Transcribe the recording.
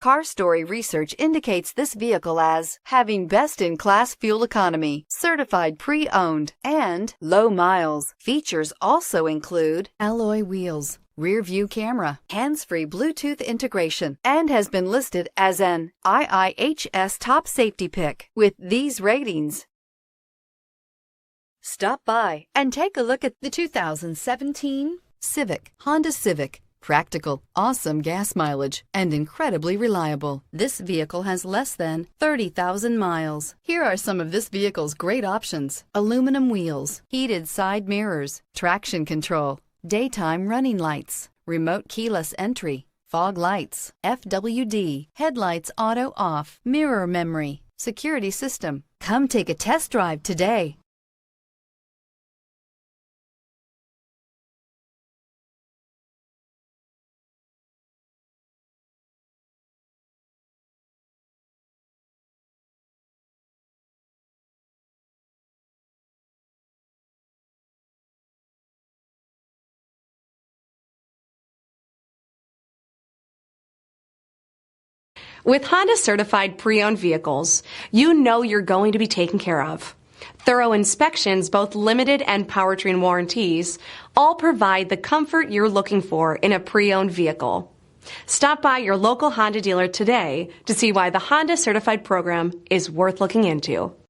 Car Story research indicates this vehicle as having best-in-class fuel economy, certified pre-owned, and low miles. Features also include alloy wheels, rear-view camera, hands-free Bluetooth integration, and has been listed as an IIHS top safety pick with these ratings. Stop by and take a look at the 2017 Honda Civic. Practical, awesome gas mileage, and incredibly reliable. This vehicle has less than 30,000 miles. Here are some of this vehicle's great options: aluminum wheels, heated side mirrors, traction control, daytime running lights, remote keyless entry, fog lights, FWD, headlights auto off, mirror memory, security system. Come take a test drive today. With Honda certified pre-owned vehicles, you know you're going to be taken care of. Thorough inspections, both limited and powertrain warranties, all provide the comfort you're looking for in a pre-owned vehicle. Stop by your local Honda dealer today to see why the Honda certified program is worth looking into.